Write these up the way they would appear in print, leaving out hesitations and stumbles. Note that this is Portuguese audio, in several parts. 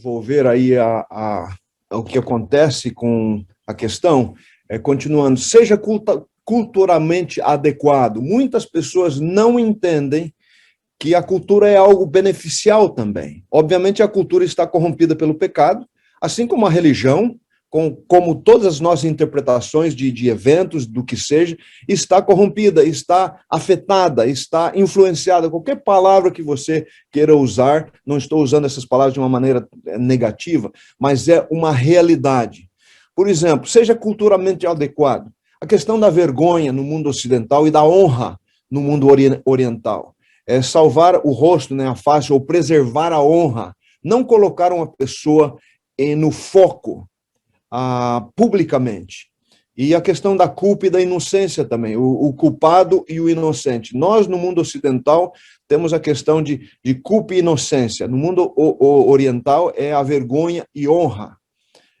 vou ver aí o que acontece com a questão, continuando, seja culturalmente adequado. Muitas pessoas não entendem que a cultura é algo beneficial também. Obviamente, a cultura está corrompida pelo pecado, assim como a religião, como todas as nossas interpretações de eventos, do que seja, está corrompida, está afetada, está influenciada. Qualquer palavra que você queira usar, não estou usando essas palavras de uma maneira negativa, mas é uma realidade. Por exemplo, seja culturalmente adequado. A questão da vergonha no mundo ocidental e da honra no mundo oriental. Salvar o rosto, né, a face, ou preservar a honra. Não colocar uma pessoa no foco, publicamente. E a questão da culpa e da inocência também, o culpado e o inocente. Nós, no mundo ocidental, temos a questão de culpa e inocência. No mundo oriental, é a vergonha e honra.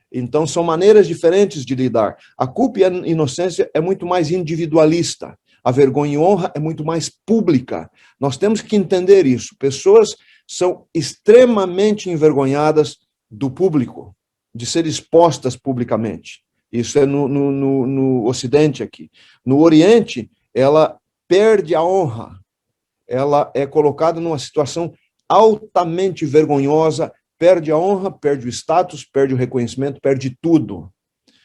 Então, são maneiras diferentes de lidar. A culpa e a inocência é muito mais individualista. A vergonha e honra é muito mais pública. Nós temos que entender isso. Pessoas são extremamente envergonhadas do público, de ser expostas publicamente. Isso é no Ocidente aqui. No Oriente, ela perde a honra. Ela é colocada numa situação altamente vergonhosa, perde a honra, perde o status, perde o reconhecimento, perde tudo.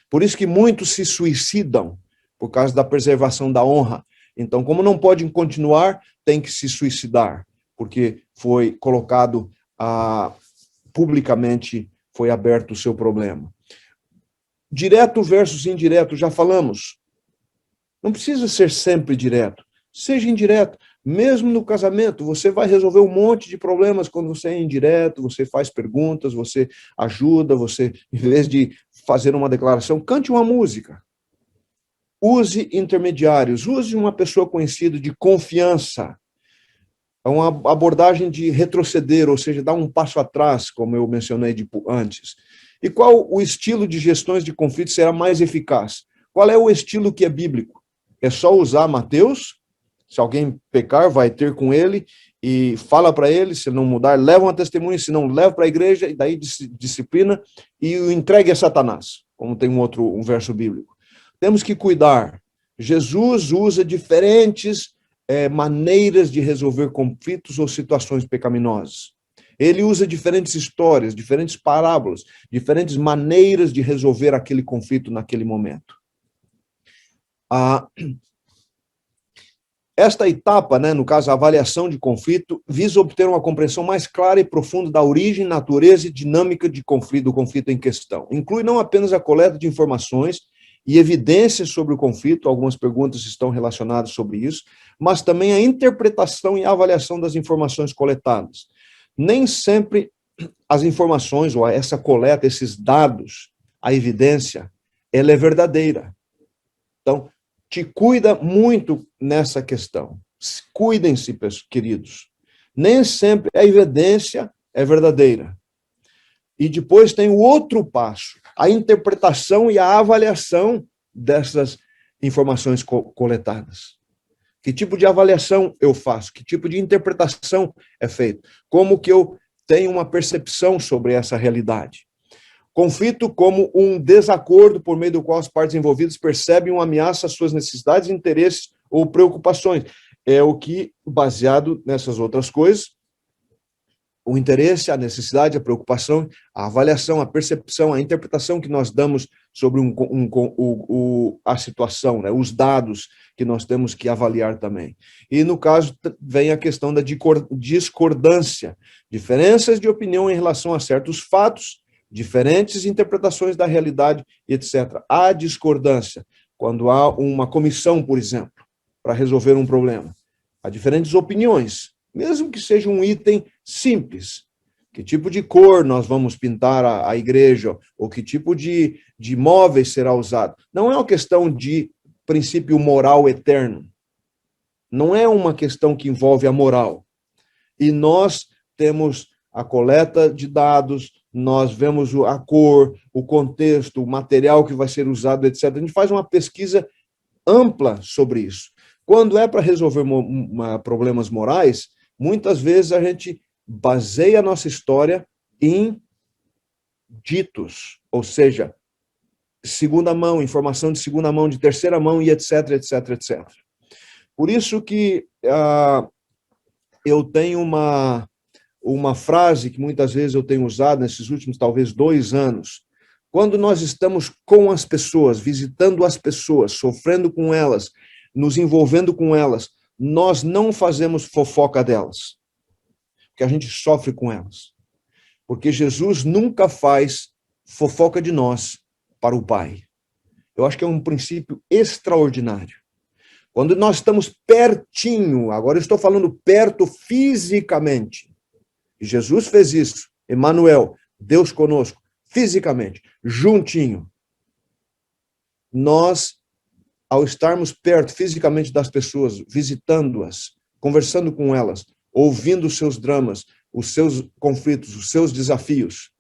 Por isso que muitos se suicidam, por causa da preservação da honra. Então, como não podem continuar, tem que se suicidar, porque foi colocado publicamente, foi aberto o seu problema. Direto versus indireto, já falamos. Não precisa ser sempre direto, seja indireto. Mesmo no casamento, você vai resolver um monte de problemas quando você é indireto, você faz perguntas, você ajuda, você, em vez de fazer uma declaração, cante uma música. Use intermediários, use uma pessoa conhecida de confiança. É uma abordagem de retroceder, ou seja, dar um passo atrás, como eu mencionei antes. E qual o estilo de gestões de conflitos será mais eficaz? Qual é o estilo que é bíblico? É só usar Mateus? Se alguém pecar, vai ter com ele e fala para ele, se não mudar, leva uma testemunha, se não, leva para a igreja, e daí disciplina e o entregue a Satanás, como tem um verso bíblico. Temos que cuidar. Jesus usa diferentes maneiras de resolver conflitos ou situações pecaminosas. Ele usa diferentes histórias, diferentes parábolas, diferentes maneiras de resolver aquele conflito naquele momento. Esta etapa, né, no caso, a avaliação de conflito, visa obter uma compreensão mais clara e profunda da origem, natureza e dinâmica do conflito em questão. Inclui não apenas a coleta de informações e evidências sobre o conflito, algumas perguntas estão relacionadas sobre isso, mas também a interpretação e avaliação das informações coletadas. Nem sempre as informações, ou essa coleta, esses dados, a evidência, ela é verdadeira. Então, te cuida muito nessa questão. Cuidem-se, queridos. Nem sempre a evidência é verdadeira. E depois tem o outro passo, a interpretação e a avaliação dessas informações coletadas. Que tipo de avaliação eu faço? Que tipo de interpretação é feita? Como que eu tenho uma percepção sobre essa realidade? Conflito como um desacordo por meio do qual as partes envolvidas percebem uma ameaça às suas necessidades, interesses ou preocupações. É o que, baseado nessas outras coisas, o interesse, a necessidade, a preocupação, a avaliação, a percepção, a interpretação que nós damos sobre a situação, né, os dados que nós temos que avaliar também. E, no caso, vem a questão da discordância, diferenças de opinião em relação a certos fatos, diferentes interpretações da realidade, etc. Há discordância quando há uma comissão, por exemplo, para resolver um problema. Há diferentes opiniões, mesmo que seja um item simples. Que tipo de cor nós vamos pintar a igreja, ou que tipo de móveis será usado. Não é uma questão de princípio moral eterno. Não é uma questão que envolve a moral. E nós temos a coleta de dados, nós vemos a cor, o contexto, o material que vai ser usado, etc. A gente faz uma pesquisa ampla sobre isso. Quando é para resolver problemas morais, muitas vezes a gente baseia a nossa história em ditos, ou seja, segunda mão, informação de segunda mão, de terceira mão e etc, etc, etc. Por isso que eu tenho uma frase que muitas vezes eu tenho usado nesses últimos, talvez, 2 anos. Quando nós estamos com as pessoas, visitando as pessoas, sofrendo com elas, nos envolvendo com elas, nós não fazemos fofoca delas, porque a gente sofre com elas. Porque Jesus nunca faz fofoca de nós para o Pai. Eu acho que é um princípio extraordinário. Quando nós estamos pertinho, agora eu estou falando perto fisicamente, e Jesus fez isso, Emmanuel, Deus conosco, fisicamente, juntinho. Nós, ao estarmos perto fisicamente das pessoas, visitando-as, conversando com elas, ouvindo os seus dramas, os seus conflitos, os seus desafios,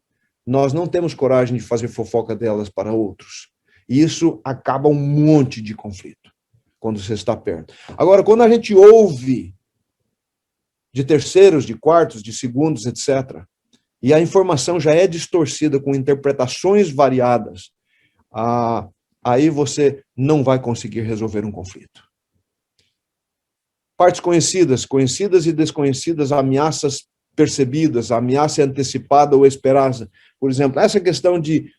nós não temos coragem de fazer fofoca delas para outros. E isso acaba um monte de conflito, quando você está perto. Agora, quando a gente ouve de terceiros, de quartos, de segundos, etc., e a informação já é distorcida com interpretações variadas, aí você não vai conseguir resolver um conflito. Partes conhecidas, conhecidas e desconhecidas, ameaças percebidas, ameaça antecipada ou esperada. Por exemplo, essa questão de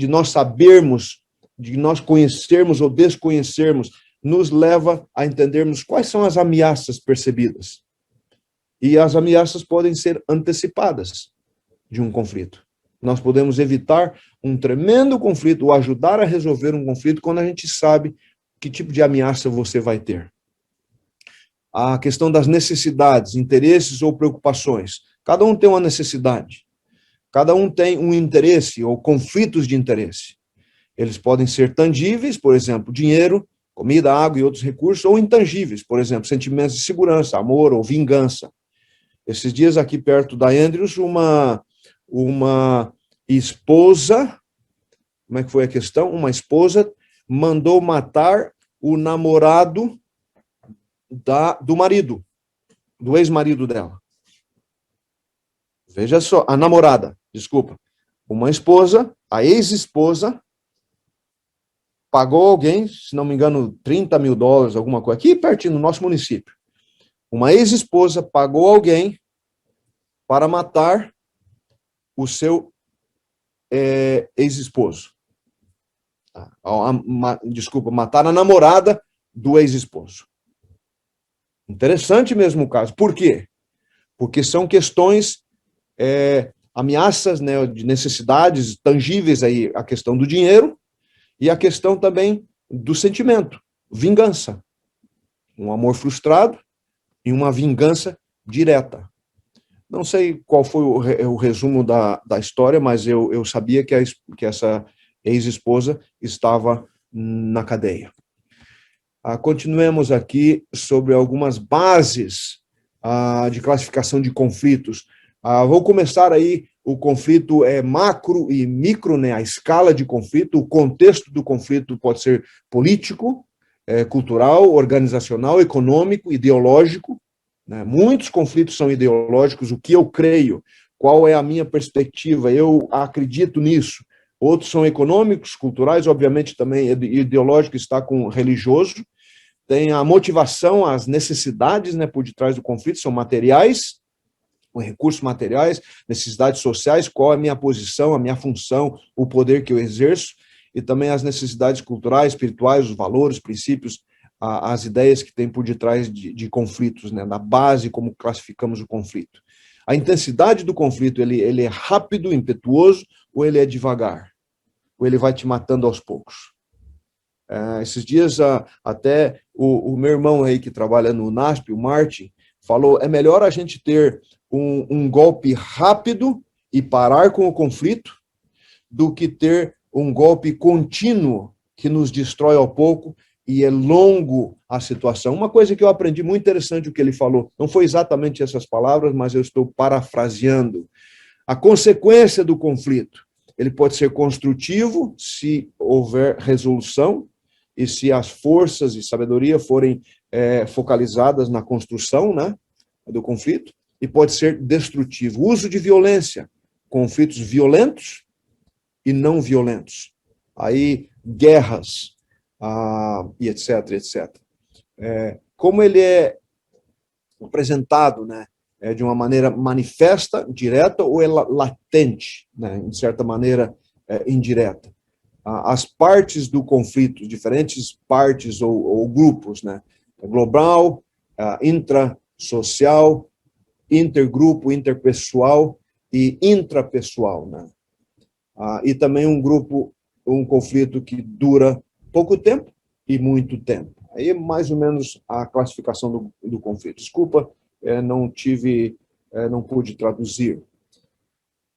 nós sabermos, de nós conhecermos ou desconhecermos, nos leva a entendermos quais são as ameaças percebidas. E as ameaças podem ser antecipadas de um conflito. Nós podemos evitar um tremendo conflito ou ajudar a resolver um conflito quando a gente sabe que tipo de ameaça você vai ter. A questão das necessidades, interesses ou preocupações. Cada um tem uma necessidade. Cada um tem um interesse ou conflitos de interesse. Eles podem ser tangíveis, por exemplo, dinheiro, comida, água e outros recursos, ou intangíveis, por exemplo, sentimentos de segurança, amor ou vingança. Esses dias aqui perto da Andrews, uma esposa, como é que foi a questão? Uma esposa mandou matar o namorado do marido, do ex-marido dela. Veja só, a namorada, desculpa. Uma esposa, a ex-esposa, pagou alguém, se não me engano, $30 mil, alguma coisa, aqui pertinho, no nosso município. Uma ex-esposa pagou alguém para matar o seu ex-esposo. Desculpa, matar a namorada do ex-esposo. Interessante mesmo o caso. Por quê? Porque são questões, ameaças, né, de necessidades tangíveis aí, a questão do dinheiro e a questão também do sentimento, vingança. Um amor frustrado e uma vingança direta. Não sei qual foi o resumo da história, mas eu sabia que essa ex-esposa estava na cadeia. Continuemos aqui sobre algumas bases de classificação de conflitos. Vou começar aí, o conflito macro e micro, né, a escala de conflito, o contexto do conflito pode ser político, cultural, organizacional, econômico, ideológico. Né? Muitos conflitos são ideológicos, o que eu creio, qual é a minha perspectiva, eu acredito nisso. Outros são econômicos, culturais, obviamente também ideológico está com religioso. Tem a motivação, as necessidades, né, por detrás do conflito, são materiais, recursos materiais, necessidades sociais, qual é a minha posição, a minha função, o poder que eu exerço, e também as necessidades culturais, espirituais, os valores, princípios, as ideias que tem por detrás de conflitos, né, na base, como classificamos o conflito. A intensidade do conflito, ele é rápido, impetuoso, ou ele é devagar? Ou ele vai te matando aos poucos? Esses dias, até o meu irmão aí que trabalha no NASP, o Martin, falou, é melhor a gente ter um golpe rápido e parar com o conflito do que ter um golpe contínuo que nos destrói ao pouco e é longo a situação. Uma coisa que eu aprendi muito interessante o que ele falou, não foi exatamente essas palavras, mas eu estou parafraseando. A consequência do conflito, ele pode ser construtivo se houver resolução e se as forças e sabedoria forem focalizadas na construção, né, do conflito, e pode ser destrutivo. O uso de violência, conflitos violentos e não violentos. Aí, guerras, e etc, etc. Como ele é apresentado, né, de uma maneira manifesta, direta, ou é latente, né, de certa maneira indireta. As partes do conflito, diferentes partes ou grupos, né, global, intrasocial, intergrupo, interpessoal e intrapessoal, né? E também um conflito que dura pouco tempo e muito tempo. Aí é mais ou menos a classificação do conflito. Desculpa, não pude traduzir.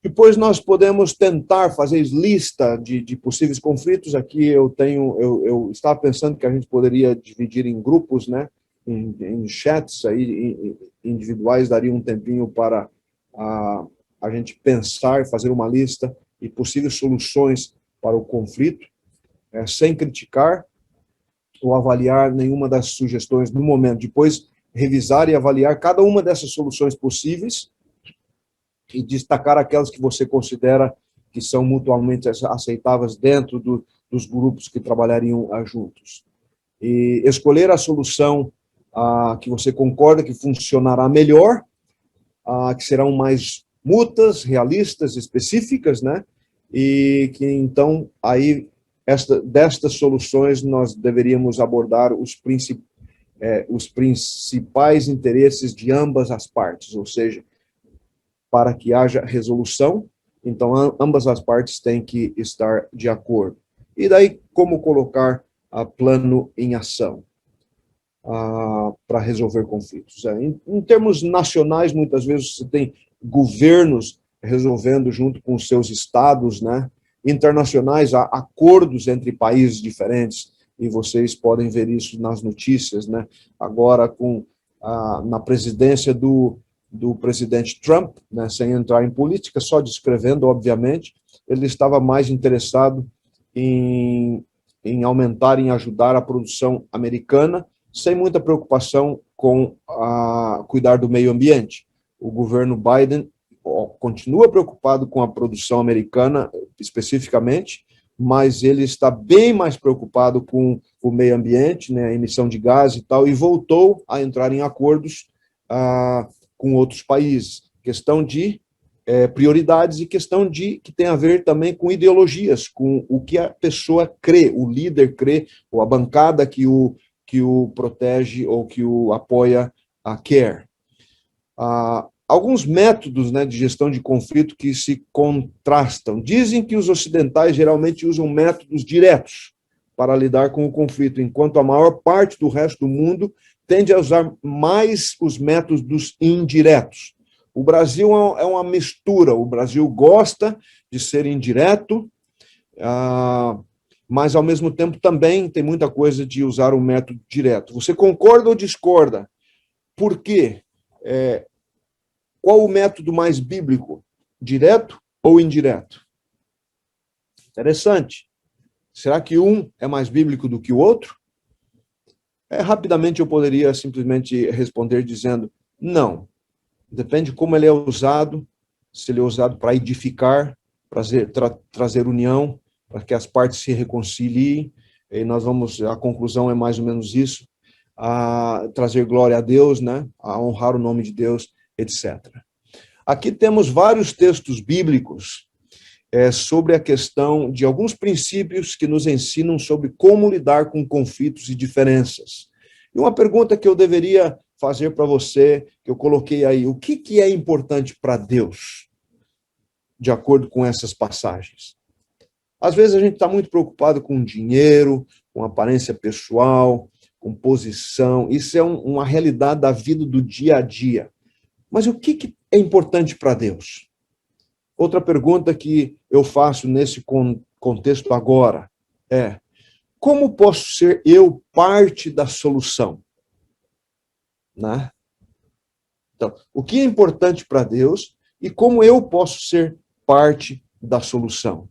Depois nós podemos tentar fazer lista de possíveis conflitos. Aqui eu estava pensando que a gente poderia dividir em grupos, né? Em chats aí, individuais, daria um tempinho para a gente pensar, fazer uma lista e possíveis soluções para o conflito, sem criticar ou avaliar nenhuma das sugestões no momento. Depois, revisar e avaliar cada uma dessas soluções possíveis e destacar aquelas que você considera que são mutuamente aceitáveis dentro dos grupos que trabalhariam juntos. E escolher a solução que você concorda que funcionará melhor, que serão mais mútuas, realistas, específicas, né? E que, então, aí, destas soluções, nós deveríamos abordar os principais interesses de ambas as partes, ou seja, para que haja resolução, então ambas as partes têm que estar de acordo. E daí, como colocar plano em ação para resolver conflitos? Em termos nacionais, muitas vezes você tem governos resolvendo junto com os seus estados, né? Internacionais, há acordos entre países diferentes, e vocês podem ver isso nas notícias, né? Agora, na presidência do presidente Trump, né, sem entrar em política, só descrevendo, obviamente, ele estava mais interessado em aumentar, em ajudar a produção americana, sem muita preocupação com cuidar do meio ambiente. O governo Biden continua preocupado com a produção americana, especificamente, mas ele está bem mais preocupado com o meio ambiente, né, a emissão de gás e tal, e voltou a entrar em acordos com outros países. Questão de prioridades e questão que tem a ver também com ideologias, com o que a pessoa crê, o líder crê, ou a bancada que o protege ou que o apoia quer. Alguns métodos, né, de gestão de conflito que se contrastam. Dizem que os ocidentais geralmente usam métodos diretos para lidar com o conflito, enquanto a maior parte do resto do mundo tende a usar mais os métodos indiretos. O Brasil é uma mistura. O Brasil gosta de ser indireto, mas, ao mesmo tempo, também tem muita coisa de usar o método direto. Você concorda ou discorda? Por quê? Qual o método mais bíblico? Direto ou indireto? Interessante. Será que um é mais bíblico do que o outro? Rapidamente eu poderia simplesmente responder dizendo não. Depende de como ele é usado, se ele é usado para edificar, trazer união, para que as partes se reconciliem, e a conclusão é mais ou menos isso, trazer glória a Deus, né, a honrar o nome de Deus, etc. Aqui temos vários textos bíblicos sobre a questão de alguns princípios que nos ensinam sobre como lidar com conflitos e diferenças. E uma pergunta que eu deveria fazer para você, que eu coloquei aí, o que é importante para Deus, de acordo com essas passagens? Às vezes a gente está muito preocupado com dinheiro, com aparência pessoal, com posição, isso é uma realidade da vida do dia a dia. Mas o que é importante para Deus? Outra pergunta que eu faço nesse contexto agora é: como posso ser eu parte da solução? Né? Então, o que é importante para Deus e como eu posso ser parte da solução?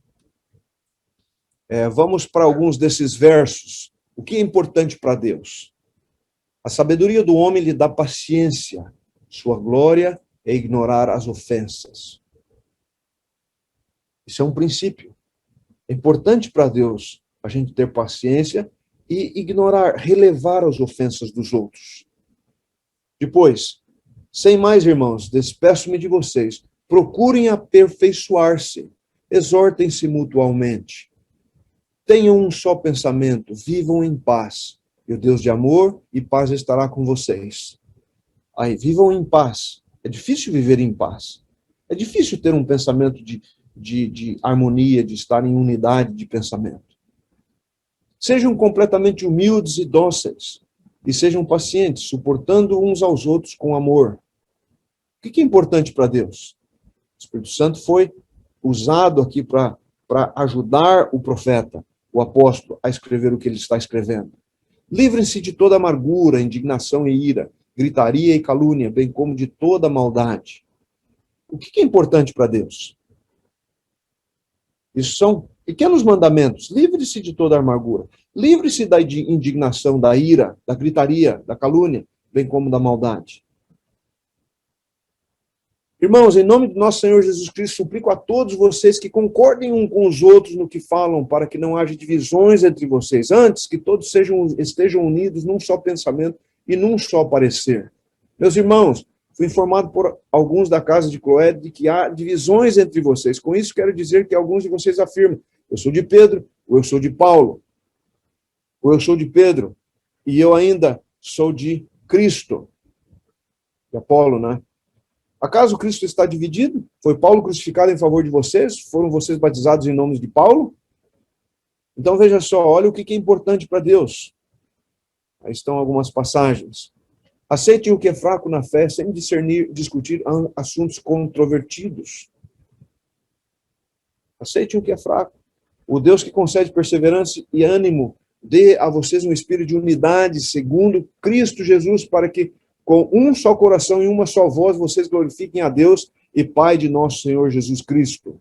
Vamos para alguns desses versos. O que é importante para Deus? A sabedoria do homem lhe dá paciência, sua glória é ignorar as ofensas. Isso é um princípio. É importante para Deus a gente ter paciência e ignorar, relevar as ofensas dos outros. Depois, sem mais, irmãos, despeço-me de vocês. Procurem aperfeiçoar-se, exortem-se mutualmente. Tenham um só pensamento, vivam em paz. E o Deus de amor e paz estará com vocês. Aí, vivam em paz. É difícil viver em paz. É difícil ter um pensamento de harmonia, de estar em unidade de pensamento. Sejam completamente humildes e dóceis. E sejam pacientes, suportando uns aos outros com amor. O que é importante para Deus? O Espírito Santo foi usado aqui para ajudar o profeta, o apóstolo, a escrever o que ele está escrevendo. Livrem-se de toda amargura, indignação e ira, gritaria e calúnia, bem como de toda maldade. O que é importante para Deus? Isso são pequenos mandamentos. Livre-se de toda amargura. Livre-se da indignação, da ira, da gritaria, da calúnia, bem como da maldade. Irmãos, em nome do nosso Senhor Jesus Cristo, suplico a todos vocês que concordem uns com os outros no que falam, para que não haja divisões entre vocês. Antes, que todos estejam unidos num só pensamento e num só parecer. Meus irmãos, fui informado por alguns da casa de Cloé de que há divisões entre vocês. Com isso, quero dizer que alguns de vocês afirmam: eu sou de Pedro, ou eu sou de Paulo, ou eu sou de Pedro, e eu ainda sou de Cristo. De Apolo, né? Acaso Cristo está dividido? Foi Paulo crucificado em favor de vocês? Foram vocês batizados em nome de Paulo? Então veja só, olha o que é importante para Deus. Aí estão algumas passagens. Aceitem o que é fraco na fé, sem discutir assuntos controvertidos. Aceitem o que é fraco. O Deus que concede perseverança e ânimo, dê a vocês um espírito de unidade, segundo Cristo Jesus, para que com um só coração e uma só voz, vocês glorifiquem a Deus e Pai de nosso Senhor Jesus Cristo.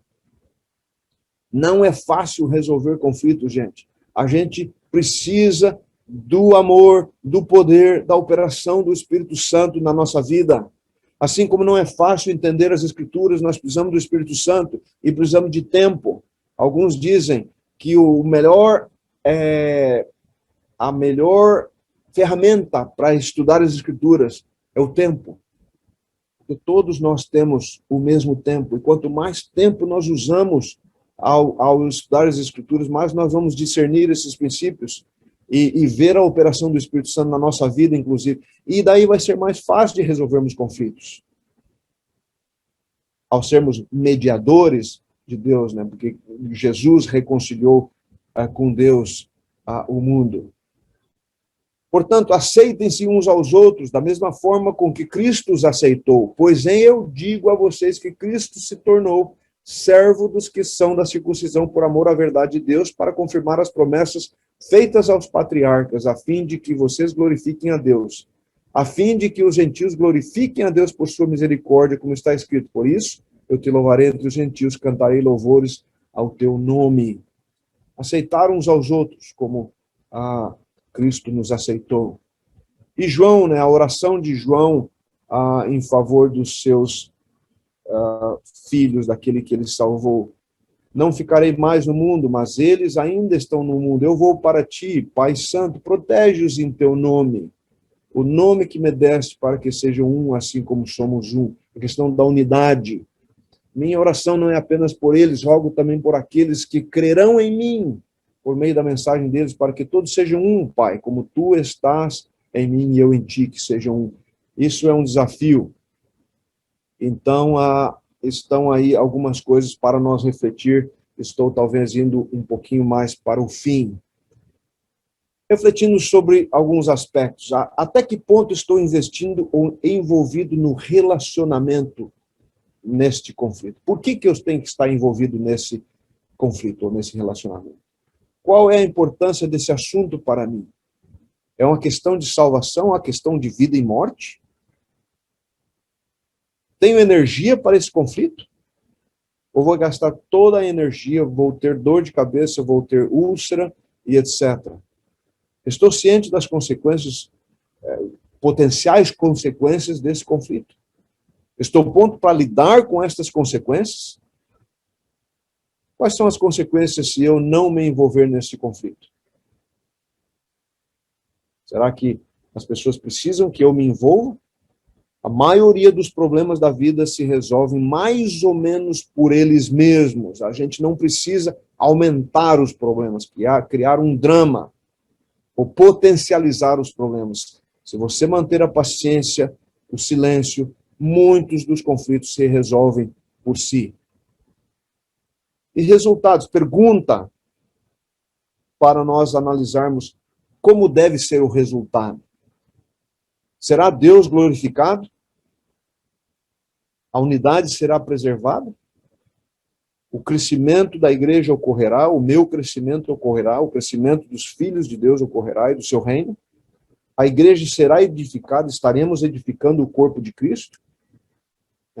Não é fácil resolver conflitos, gente. A gente precisa do amor, do poder, da operação do Espírito Santo na nossa vida. Assim como não é fácil entender as Escrituras, nós precisamos do Espírito Santo e precisamos de tempo. Alguns dizem que a melhor ferramenta para estudar as Escrituras é o tempo. Porque todos nós temos o mesmo tempo. E quanto mais tempo nós usamos ao estudar as Escrituras, mais nós vamos discernir esses princípios e ver a operação do Espírito Santo na nossa vida, inclusive. E daí vai ser mais fácil de resolvermos conflitos. Ao sermos mediadores de Deus, né? Porque Jesus reconciliou com Deus o mundo. Portanto, aceitem-se uns aos outros da mesma forma com que Cristo os aceitou, pois eu digo a vocês que Cristo se tornou servo dos que são da circuncisão por amor à verdade de Deus, para confirmar as promessas feitas aos patriarcas, a fim de que vocês glorifiquem a Deus, a fim de que os gentios glorifiquem a Deus por sua misericórdia, como está escrito. Por isso, eu te louvarei entre os gentios, cantarei louvores ao teu nome. Aceitar uns aos outros, como Cristo nos aceitou. E João, né, a oração de João em favor dos seus filhos, daquele que ele salvou. Não ficarei mais no mundo, mas eles ainda estão no mundo. Eu vou para ti, Pai Santo, protege-os em teu nome. O nome que me deste para que sejam um, assim como somos um. A questão da unidade. Minha oração não é apenas por eles, rogo também por aqueles que crerão em mim, por meio da mensagem deles, para que todos sejam um, Pai, como tu estás em mim e eu em ti, que sejam um. Isso é um desafio. Então, estão aí algumas coisas para nós refletir. Estou talvez indo um pouquinho mais para o fim. Refletindo sobre alguns aspectos. Até que ponto estou investindo ou envolvido no relacionamento neste conflito? Por que eu tenho que estar envolvido nesse conflito ou nesse relacionamento? Qual é a importância desse assunto para mim? É uma questão de salvação, uma questão de vida e morte? Tenho energia para esse conflito? Ou vou gastar toda a energia, vou ter dor de cabeça, vou ter úlcera e etc. Estou ciente das consequências, potenciais consequências desse conflito? Estou pronto para lidar com estas consequências? Quais são as consequências se eu não me envolver nesse conflito? Será que as pessoas precisam que eu me envolva? A maioria dos problemas da vida se resolvem mais ou menos por eles mesmos. A gente não precisa aumentar os problemas, criar um drama ou potencializar os problemas. Se você manter a paciência, o silêncio, muitos dos conflitos se resolvem por si. E resultados? Pergunta para nós analisarmos como deve ser o resultado. Será Deus glorificado? A unidade será preservada? O crescimento da igreja ocorrerá, o meu crescimento ocorrerá, o crescimento dos filhos de Deus ocorrerá e do seu reino? A igreja será edificada, estaremos edificando o corpo de Cristo?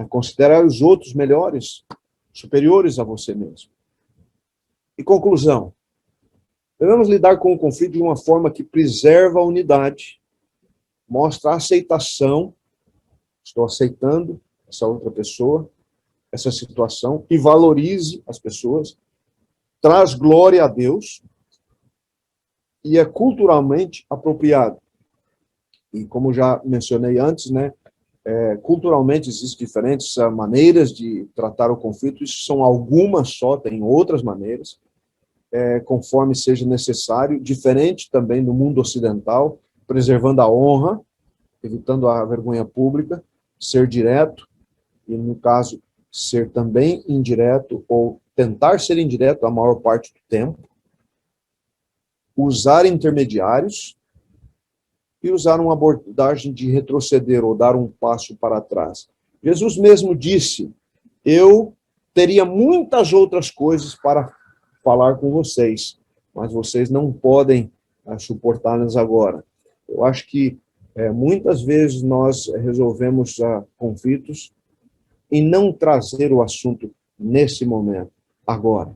Considerar os outros melhores, superiores a você mesmo. E conclusão, devemos lidar com o conflito de uma forma que preserva a unidade, mostra a aceitação, estou aceitando essa outra pessoa, essa situação, e valorize as pessoas, traz glória a Deus e é culturalmente apropriado. E como já mencionei antes, né, culturalmente existem diferentes maneiras de tratar o conflito, isso são algumas só, tem outras maneiras, conforme seja necessário, diferente também do mundo ocidental, preservando a honra, evitando a vergonha pública, ser direto, e no caso, ser também indireto, ou tentar ser indireto a maior parte do tempo, usar intermediários, e usar uma abordagem de retroceder ou dar um passo para trás. Jesus mesmo disse, eu teria muitas outras coisas para falar com vocês, mas vocês não podem suportá-las agora. Eu acho que muitas vezes nós resolvemos conflitos e não trazer o assunto nesse momento, agora.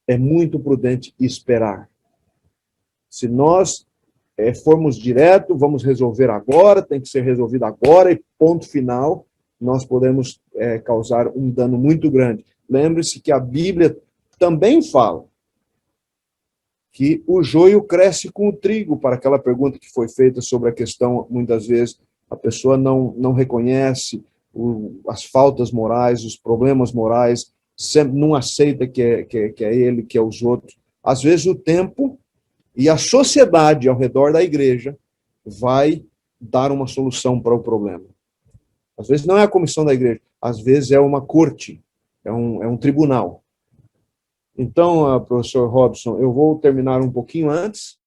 É muito prudente esperar. Se nós formos direto, vamos resolver agora, tem que ser resolvido agora e ponto final, nós podemos causar um dano muito grande. Lembre-se que a Bíblia também fala que o joio cresce com o trigo, para aquela pergunta que foi feita sobre a questão, muitas vezes, a pessoa não reconhece as faltas morais, os problemas morais, sempre não aceita que é ele, que é os outros. Às vezes o tempo e a sociedade ao redor da igreja vai dar uma solução para o problema. Às vezes não é a comissão da igreja, às vezes é uma corte, é um tribunal. Então, professor Robson, eu vou terminar um pouquinho antes,